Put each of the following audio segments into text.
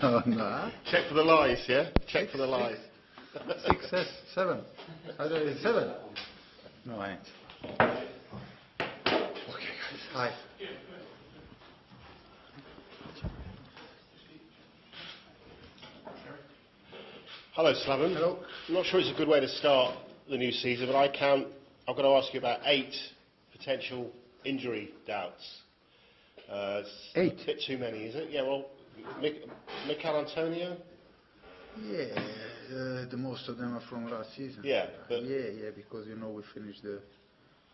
No, no. Check for the lies, yeah? Check for the lies. 6, 7. I don't know, 7. No, I ain't. Okay, guys. Hi. Hello, Slaven. Hello. I'm not sure it's a good way to start the new season, but I've got to ask you about 8 potential injury doubts. It's 8? A bit too many, is it? Yeah, well, Mikel Antonio? Yeah, the most of them are from last season. Yeah. But yeah, because, we finished the...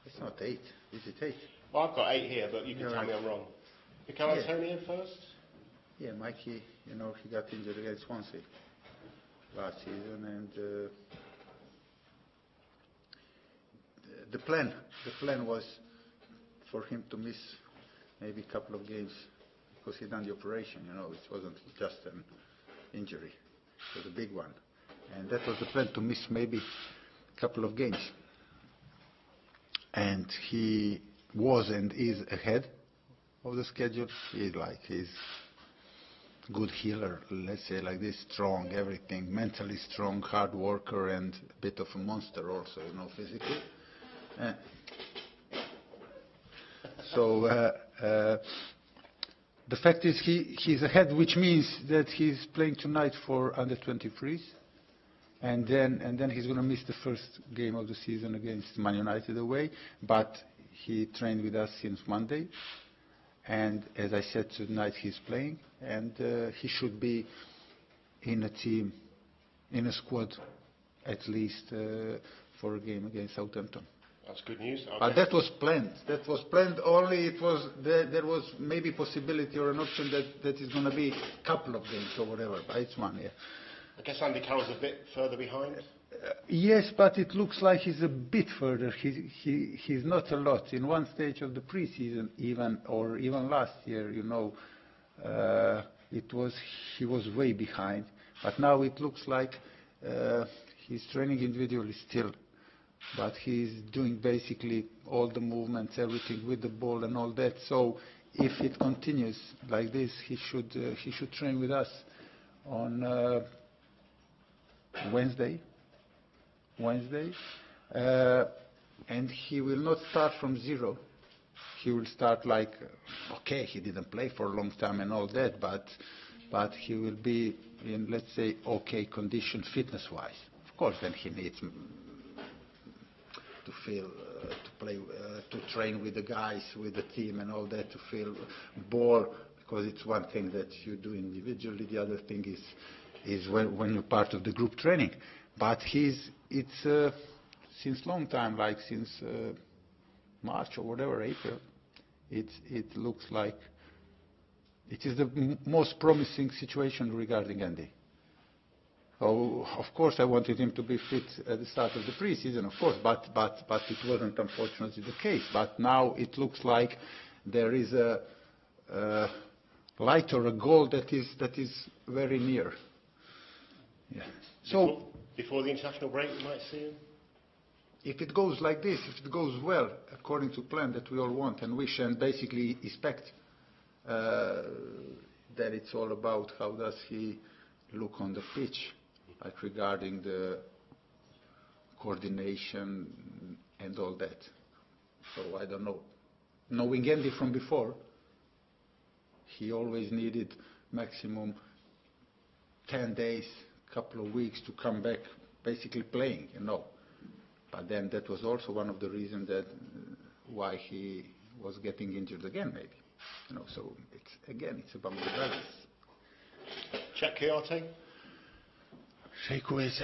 It's not 8. Is it 8? well, I've got 8 here, but you can tell me I'm wrong. Mikel Antonio first? Yeah, Mikey, he got injured against Swansea last season, and the plan was for him to miss maybe a couple of games because he done the operation. It wasn't just an injury; it was a big one, and that was the plan, to miss maybe a couple of games. And he was and is ahead of the schedule. He's good healer, let's say like this, strong, everything, mentally strong, hard worker, and a bit of a monster also, physically. So the fact is he's ahead, which means that he's playing tonight for under 23s, and then he's going to miss the first game of the season against Man United away. But he trained with us since Monday. And as I said, tonight he's playing, and he should be in a team, in a squad, at least for a game against Southampton. That's good news. But that was planned. That was planned. Only there was maybe possibility or an option that is going to be a couple of games or whatever. But it's one, yeah. I guess Andy Carroll's a bit further behind. Yes, but it looks like he's a bit further. He's not a lot. In one stage of the pre-season, even last year, he was way behind. But now it looks like he's training individually still, but he's doing basically all the movements, everything with the ball and all that. So if it continues like this, he should train with us on Wednesday, and he will not start from zero. He will start he didn't play for a long time and all that, but he will be in, let's say, okay condition fitness-wise. Of course, then he needs to feel, to play, to train with the guys, with the team and all that, to feel ball, because it's one thing that you do individually, the other thing is when you're part of the group training. But it's since long time, like since March or whatever, April, it looks like it is the most promising situation regarding Andy. So, of course, I wanted him to be fit at the start of the pre-season, of course, but it wasn't unfortunately the case. But now it looks like there is a light or a goal that is very near. Yeah. So. Before the international break, we might see him? If it goes like this, if it goes well, according to plan that we all want and wish and basically expect, that it's all about how does he look on the pitch, like regarding the coordination and all that. So I don't know. Knowing Andy from before, he always needed maximum 10 days, couple of weeks to come back basically playing, But then that was also one of the reasons that why he was getting injured again, maybe. So it's about the balance. Check Kouyaté? Sheiko is,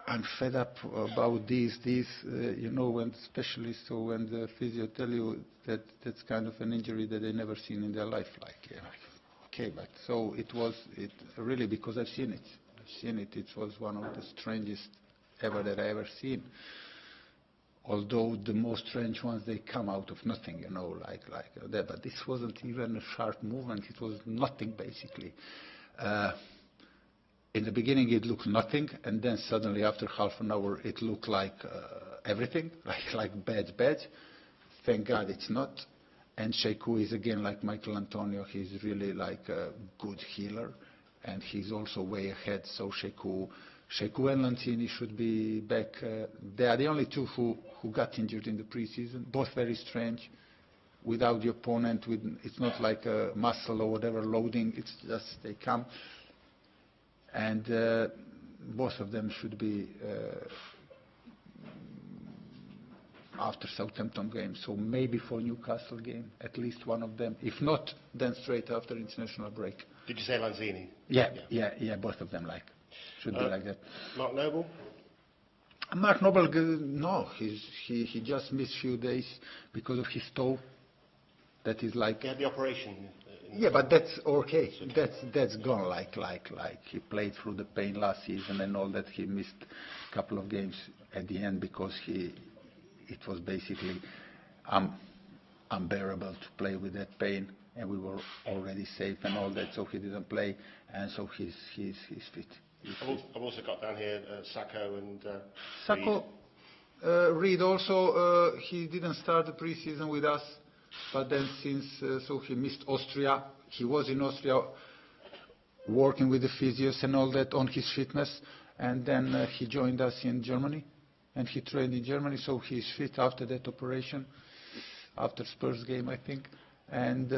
I'm fed up about these, when specialists or when the physio tell you that that's kind of an injury that they never seen in their life, okay, but so it really, because I've seen it. It was one of the strangest ever that I ever seen. Although the most strange ones, they come out of nothing, like that. But this wasn't even a sharp movement. It was nothing, basically. In the beginning, it looked nothing, and then suddenly, after half an hour, it looked like everything, like bad. Thank God it's not. And Sheiko is again like Michael Antonio. He's really like a good healer. and he's also way ahead. So Sheku and Lanzini should be back. They are the only two who got injured in the pre-season. Both very strange, without the opponent. It's not like a muscle or whatever loading. It's just they come, and both of them should be after Southampton game. So maybe for Newcastle game, at least one of them. If not, then straight after international break. Did you say Lanzini? Yeah, both of them should be like that. Mark Noble? Mark Noble, no, he just missed few days because of his toe. That is like... He had the operation. Yeah, but that's okay. That's gone. Like he played through the pain last season and all that. He missed a couple of games at the end because it was basically unbearable to play with that pain, and we were already safe and all that, so he didn't play, and so he's fit. I've also got down here Sacco and Sacco. Reid also, he didn't start the pre-season with us, but then so he missed Austria. He was in Austria working with the physios and all that on his fitness, and then he joined us in Germany, and he trained in Germany, so he's fit after that operation, after Spurs game, I think. And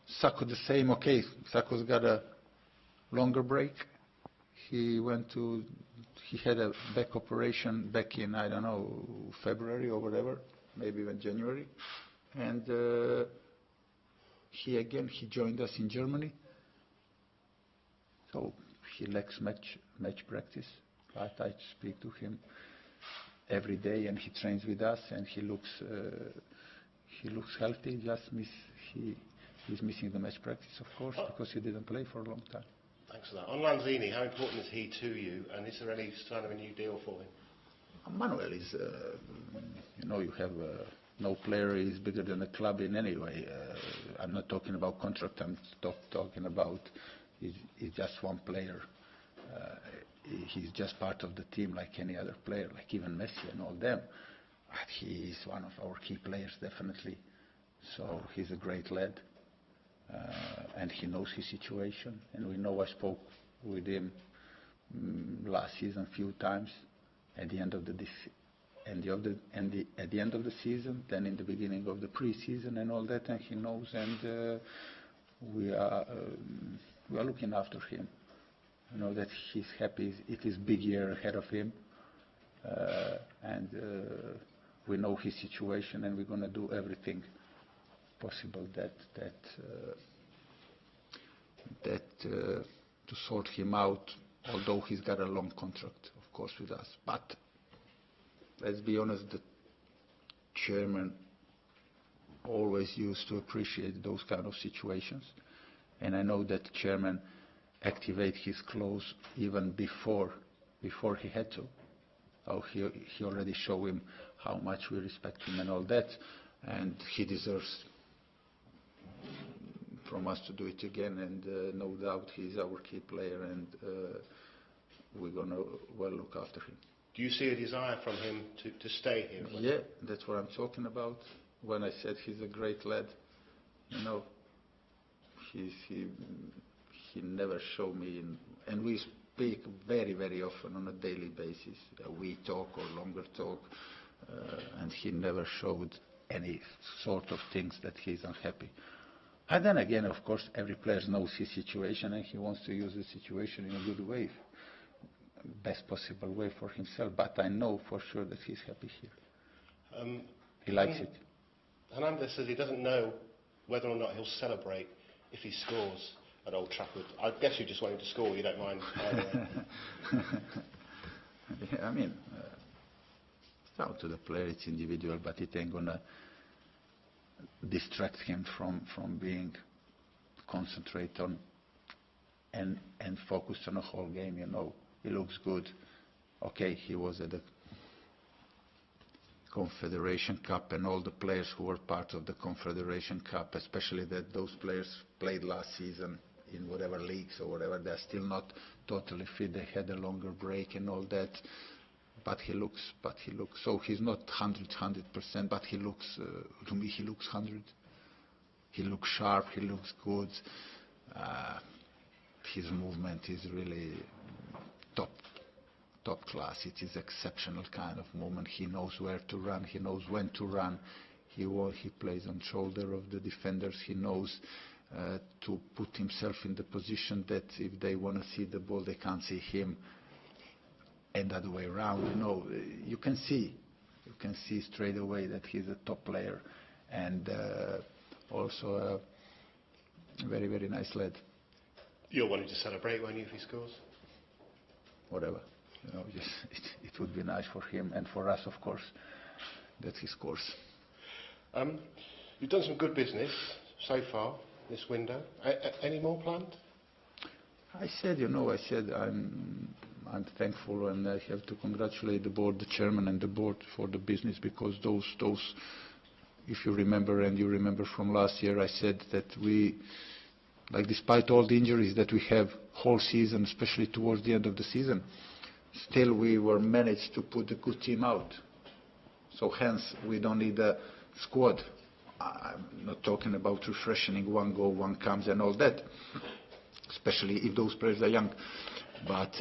Sacco the same. Okay, Sacco's got a longer break. He had a back operation back in, I don't know, February or whatever, maybe even January. And he joined us in Germany. So he lacks match practice. But I speak to him every day, and he trains with us, and he looks healthy. He's missing the match practice, of course, because he didn't play for a long time. Thanks for that. On Lanzini, how important is he to you, and is there any sign of a new deal for him? Manuel is, you have no player is bigger than the club in any way. I'm not talking about contract. I'm talking about he's just one player. He's just part of the team like any other player, like even Messi and all them. But he is one of our key players, definitely. So he's a great lad, and he knows his situation. And we know I spoke with him last season a few times. At the end of the season, then in the beginning of the pre-season and all that, and he knows, and we are looking after him. That he's happy. It is big year ahead of him, and we know his situation, and we're going to do everything possible to sort him out. Although he's got a long contract, of course, with us. But let's be honest, the chairman always used to appreciate those kind of situations, and I know that the chairman activate his clause even before he had to. He already showed him how much we respect him and all that, and he deserves from us to do it again, and no doubt he's our key player, and we're going to well look after him. Do you see a desire from him to stay here? Yeah, that's what I'm talking about. When I said he's a great lad, he never showed me, and we speak very, very often on a daily basis. We talk or longer talk, and he never showed any sort of things that he's unhappy. And then again, of course, every player knows his situation, and he wants to use the situation in a good way, best possible way for himself. But I know for sure that he's happy here. He likes it. Hernandez says he doesn't know whether or not he'll celebrate if he scores at Old Trafford. I guess you just want him to score, you don't mind. Yeah, it's down to the player, it's individual, but it ain't going to distract him from being concentrate on and focus on the whole game. He looks good. Okay, he was at the Confederation Cup, and all the players who were part of the Confederation Cup, especially that those players played last season in whatever leagues or whatever, they're still not totally fit. They had a longer break and all that. But he looks. So he's not 100%, but he looks. To me, he looks 100. He looks sharp. He looks good. his movement is really top class. It is exceptional kind of movement. He knows where to run. He knows when to run. He plays on shoulder of the defenders. He knows to put himself in the position that if they want to see the ball, they can't see him, and the other way around. You can see straight away that he's a top player, and also a very, very nice lad. You're wanting to celebrate when he scores? Whatever. Just, it would be nice for him and for us, of course, that he scores. You've done some good business so far this window. Any more planned? I said I'm thankful, and I have to congratulate the board, the chairman and the board for the business, because those, if you remember, and you remember from last year, I said that we, despite all the injuries that we have whole season, especially towards the end of the season, still we were managed to put a good team out. So hence we don't need a squad. I'm not talking about refreshing, one go, one comes and all that, especially if those players are young. But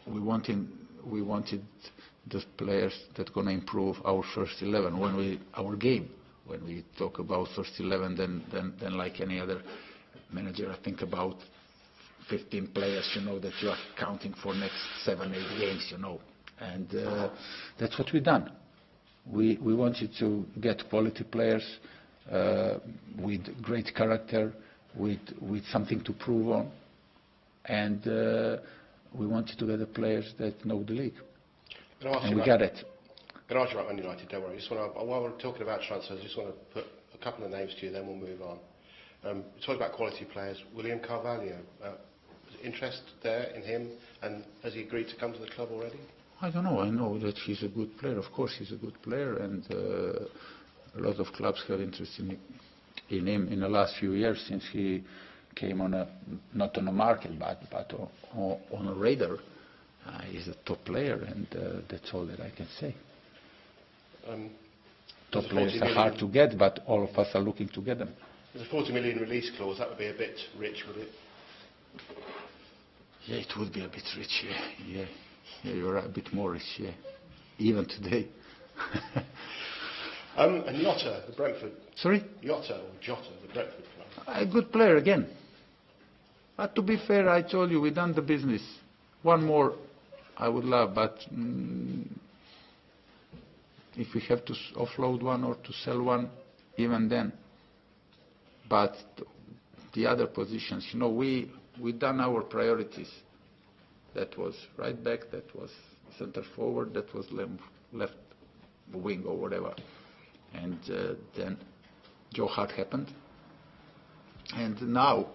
we wanted the players that are going to improve our first 11, our game. When we talk about first 11, then like any other manager, I think about 15 players, that you are counting for next 7, 8 games, and that's what we've done. We wanted to get quality players with great character, with something to prove on, and we wanted to get the players that know the league, and we got it. Can I ask you about Man United? Don't worry. While we're talking about transfers, I just want to put a couple of names to you, then we'll move on. We talked about quality players. William Carvalho. Interest there in him, and has he agreed to come to the club already? I don't know. I know that he's a good player. Of course, he's a good player, and a lot of clubs have interest in him in the last few years since he came not on a market, but on a radar. He's a top player, and that's all that I can say. Top players are hard to get, but all of us are looking to get them. There's a 40 million release clause. That would be a bit rich, would it? Yeah, it would be a bit rich, yeah. You're right, a bit more rich, yeah. Even today. And Jota, the Brentford. Sorry? Jota, the Brentford club. A good player again. But to be fair, I told you, we've done the business. One more I would love, but if we have to offload one or to sell one, even then. But the other positions, we done our priorities. That was right back, that was center forward, that was left wing or whatever. And then Joe Hart happened. And now,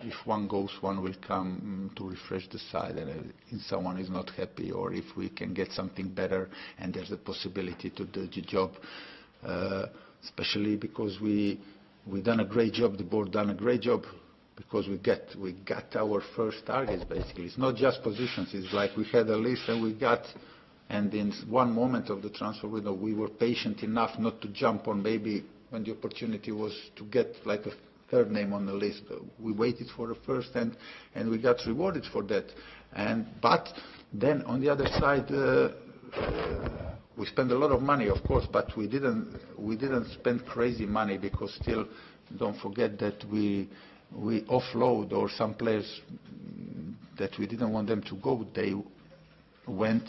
if one goes, one will come to refresh the side, and if someone is not happy, or if we can get something better and there's a possibility to do the job, especially because we done a great job, the board done a great job, because we got our first targets, basically. It's not just positions. It's like we had a list and we got, and in one moment of the transfer window, we were patient enough not to jump on maybe when the opportunity was to get like a third name on the list. We waited for the first, and we got rewarded for that. But then on the other side, we spent a lot of money, of course, but we didn't spend crazy money, because still, don't forget that we offload, or some players that we didn't want them to go, they went,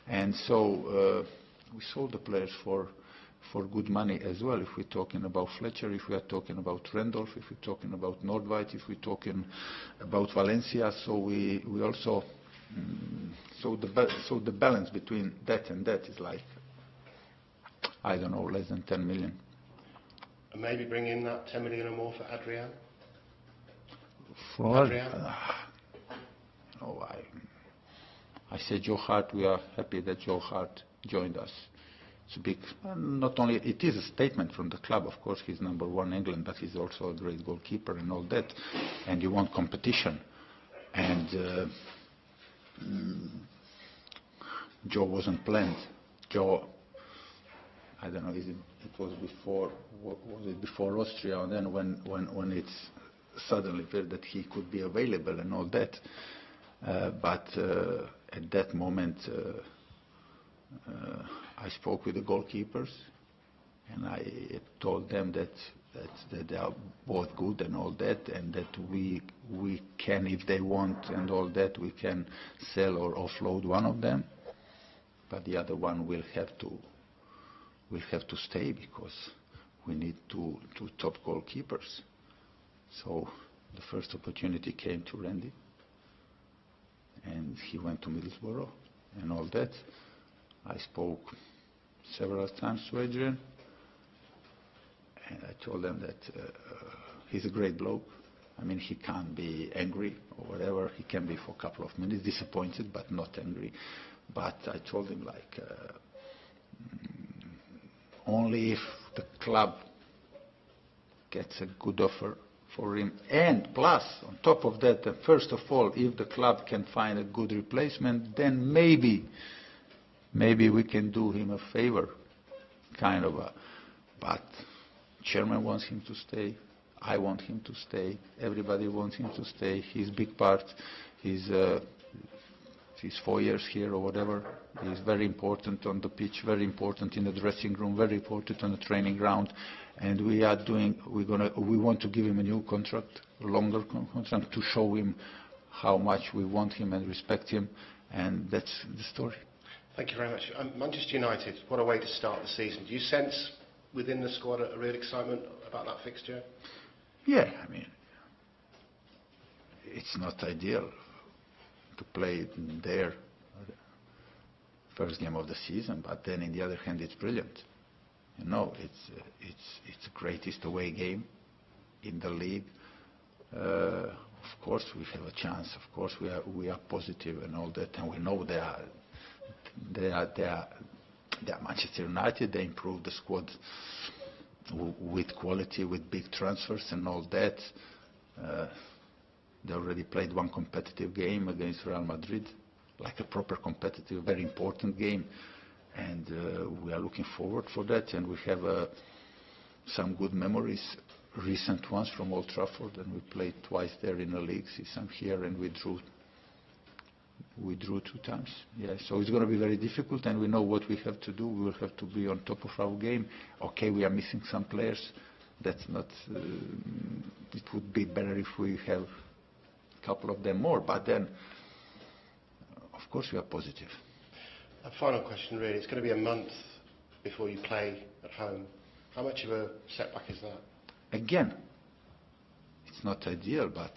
and so we sold the players for good money as well. If we're talking about Fletcher, if we are talking about Randolph, if we're talking about Nordweit, if we're talking about Valencia, so we also so the balance between that and that is like, I don't know, less than 10 million. And maybe bring in that 10 million or more for Adrian? For Adrian? No, I said Joe Hart. We are happy that Joe Hart joined us. It's a big, not only, it is a statement from the club, of course, he's number one in England, but he's also a great goalkeeper and all that, and you want competition. And Joe wasn't planned. Joe, I don't know, it was before, was it before Austria, and then when it's suddenly felt that he could be available and all that. But at that moment, I spoke with the goalkeepers, and I told them that they are both good and all that, and that we can, if they want and all that, we can sell or offload one of them, but the other one will have to stay because we need two top goalkeepers. So the first opportunity came to Randy, and he went to Middlesbrough and all that. I spoke several times to Adrian, and I told them that he's a great bloke. I mean, he can't be angry or whatever. He can be for a couple of minutes disappointed, but not angry. But I told him, like, only if the club gets a good offer for him, and plus, on top of that, first of all, if the club can find a good replacement, then maybe we can do him a favor, kind of a. But chairman wants him to stay. I want him to stay. Everybody wants him to stay. He's big part. He's 4 years here or whatever. He's very important on the pitch, very important in the dressing room, very important on the training ground. And we want to give him a new contract, a longer contract, to show him how much we want him and respect him. And that's the story. Thank you very much. Manchester United, what a way to start the season. Do you sense within the squad a real excitement about that fixture? Yeah, I mean, it's not ideal to play there first game of the season, but then on the other hand, it's brilliant. You know, it's the greatest away game in the league. Of course, we have a chance. Of course, we are positive and all that, and we know they are Manchester United. They improved the squad with quality, with big transfers and all that. They already played one competitive game against Real Madrid, like a proper competitive, very important game, and we are looking forward for that. And we have some good memories, recent ones from Old Trafford, and we played twice there in the league, some here, and we drew 2 times. Yeah, so it's going to be very difficult, and we know what we have to do. We will have to be on top of our game. Okay, we are missing some players. That's not. It would be better if we have a couple of them more. But then, of course, we are positive. A final question, really. It's going to be a month before you play at home. How much of a setback is that? Again, it's not ideal, but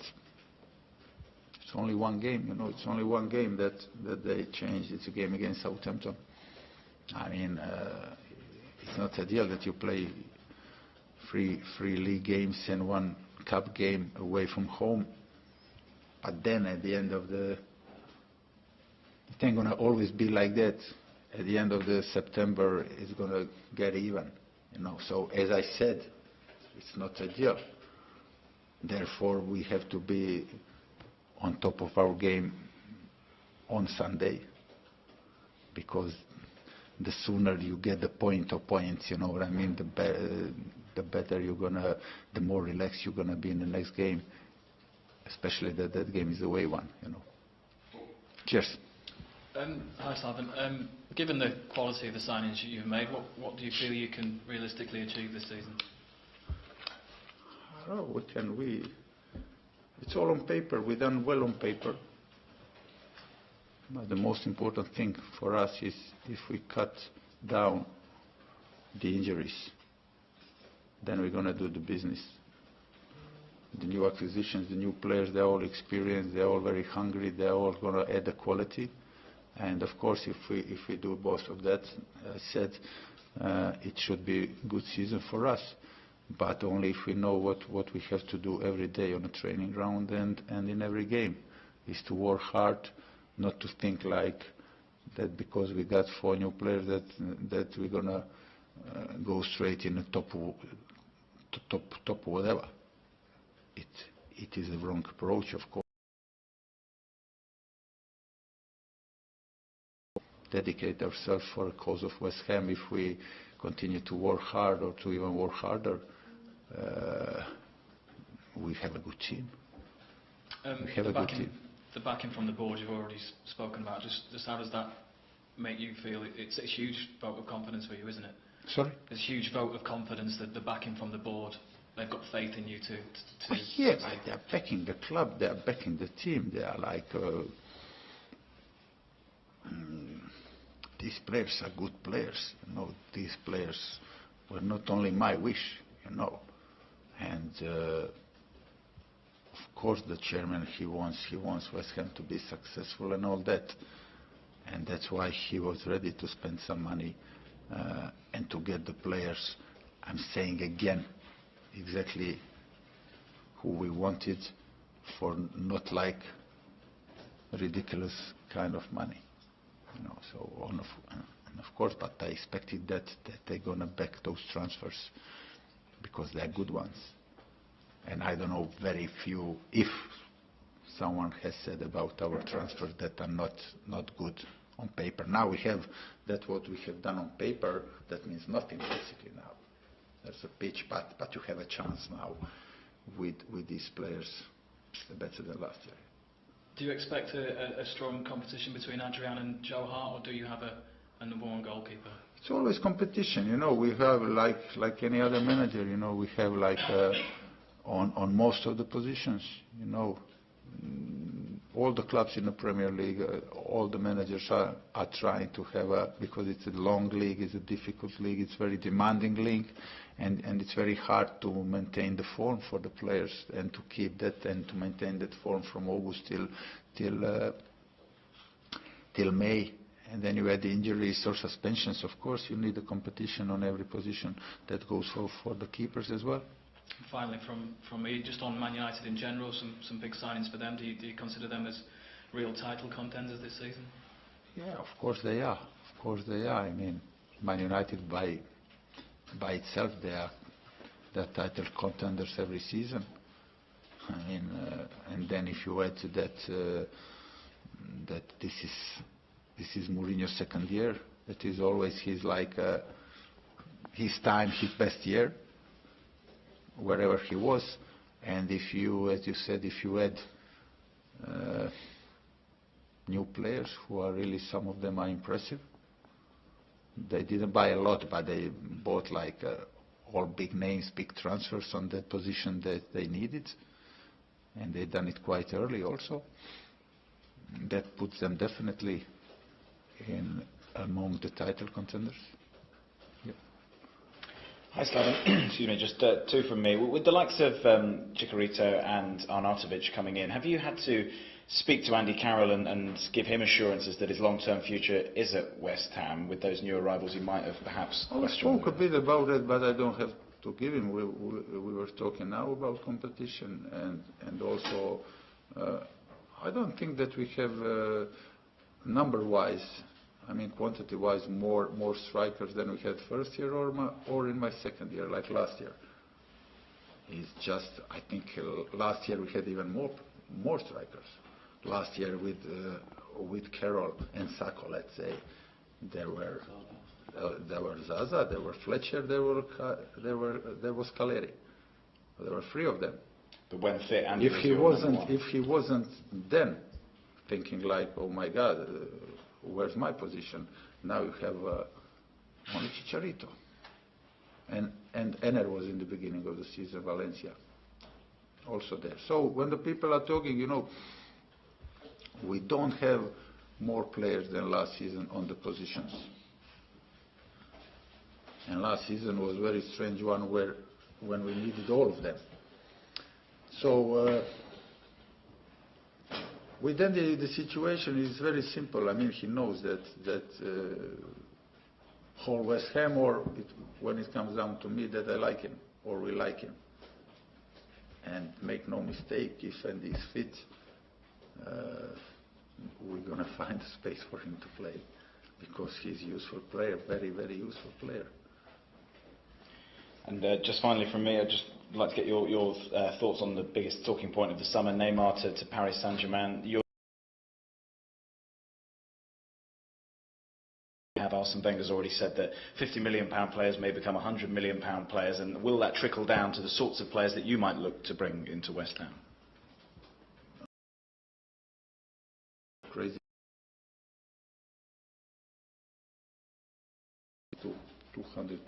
it's only one game, you know. It's only one game that they changed. It's a game against Southampton. I mean, it's not ideal that you play three league games and one cup game away from home. But then at the end of it ain't gonna always be like that. At the end of the September, it's gonna get even, you know. So as I said, it's not ideal. Therefore, we have to be on top of our game on Sunday, because the sooner you get the point or points, you know what I mean, the better the more relaxed you're gonna be in the next game, especially that game is the away one, you know. Cheers. Hi, Slaven. Given the quality of the signings you've made, what do you feel you can realistically achieve this season? Oh, it's all on paper. We've done well on paper. But the most important thing for us is if we cut down the injuries, then we're going to do the business. The new acquisitions, the new players, they're all experienced, they're all very hungry, they're all going to add the quality. And of course, if we do both of that, as I said, it should be a good season for us. But only if we know what we have to do every day on a training ground and in every game, is to work hard, not to think like that because we got 4 new players that we're gonna go straight in the top whatever. It is the wrong approach, of course. Dedicate ourselves for a cause of West Ham if we continue to work hard or to even work harder. we have a good team. We have the a good team. The backing from the board you've already spoken about. Just how does that make you feel? It's a huge vote of confidence for you, isn't it? Sorry? There's a huge vote of confidence that the backing from the board. They've got faith in you to Yeah, but they are backing the club, they are backing the team. They are like, these players are good players. You know, these players were not only my wish, you know. And of course the chairman, he wants West Ham to be successful and all that. And that's why he was ready to spend some money and to get the players. I'm saying again, exactly who we wanted for not like ridiculous kind of money, you know. So and of course, but I expected that they're gonna back those transfers because they're good ones. And I don't know very few, if someone has said about our transfers that are not good on paper. Now we have that what we have done on paper, that means nothing basically now. There's a pitch, but you have a chance now with these players better than last year. Do you expect a strong competition between Adrian and Joe Hart, or do you have a number one goalkeeper? It's always competition, you know. We have like any other manager, you know. We have like on most of the positions, you know. All the clubs in the Premier League, all the managers are trying to have because it's a long league, it's a difficult league, it's a very demanding league, and it's very hard to maintain the form for the players and to keep that and to maintain that form from August till May. And then you add the injuries or suspensions. Of course, you need a competition on every position. That goes for the keepers as well. Finally, from me, just on Man United in general, some big signings for them. Do you consider them as real title contenders this season? Yeah, of course they are. Of course they are. I mean, Man United by itself, they're title contenders every season. I mean, and then if you add to that that this is Mourinho's second year, that is always his best year, wherever he was. And if you, as you said, if you add new players who are really, some of them are impressive. They didn't buy a lot, but they bought like all big names, big transfers on that position that they needed, and they done it quite early also. That puts them definitely in among the title contenders. Hi, Slaven. Excuse me, just two from me. With the likes of Chicharito and Arnautovic coming in, have you had to speak to Andy Carroll and give him assurances that his long-term future is at West Ham? With those new arrivals, you might have perhaps questioned. I spoke a bit about it, but I don't have to give him. We were talking now about competition, and also I don't think that we have number-wise, I mean quantity-wise, more strikers than we had first year or in my second year, like last year. It's just, I think last year we had even more strikers. Last year with Carroll and Sacco, let's say, there were Zaza, there were Fletcher, there was Caleri. There were three of them. But when fit, and if he wasn't then thinking like, oh my God, where's my position? Now you have only Chicharito, and Enner was in the beginning of the season, Valencia also there. So when the people are talking, you know, we don't have more players than last season on the positions. And last season was a very strange one when we needed all of them. So with Andy, the situation is very simple. I mean, he knows that whole West Ham, or when it comes down to me, that I like him or we like him. And make no mistake, if Andy is fit, we're going to find a space for him to play, because he's a useful player, very, very useful player. And just finally from me, I'd just like to get your thoughts on the biggest talking point of the summer, Neymar to Paris Saint-Germain. have. Arsene Wenger's already said that £50 million players may become £100 million players, and will that trickle down to the sorts of players that you might look to bring into West Ham? Crazy. 220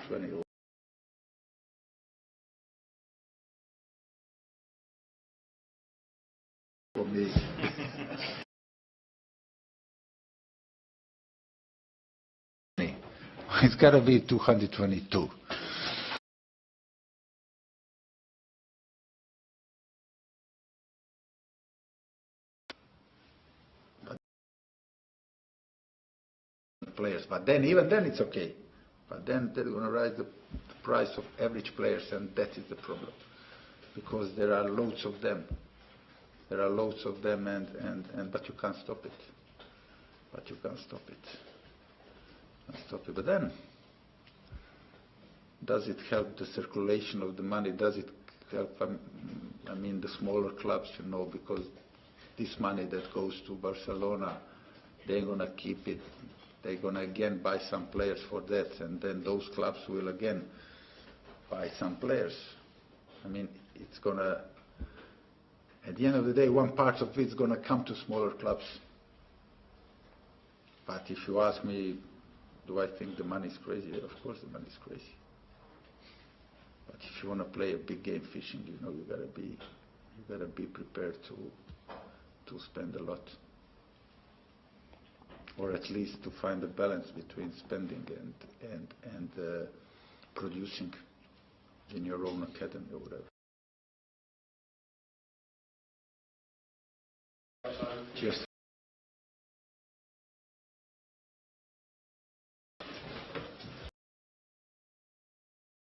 for me. It's got to be 222. Players, but then even then it's okay. But then they're going to raise the price of average players, and that is the problem, because there are loads of them. There are loads of them, but you can't stop it. But you can't stop it. But then, does it help the circulation of the money? Does it help? I mean, the smaller clubs, you know, because this money that goes to Barcelona, they're going to keep it. They're going to again buy some players for that, and then those clubs will again buy some players. I mean, it's going to, at the end of the day, one part of it's going to come to smaller clubs. But if you ask me, do I think the money is crazy? Of course the money is crazy. But if you want to play a big game fishing, you know, you gotta be prepared to spend a lot. Or at least to find a balance between spending and producing in your own academy or whatever. Cheers.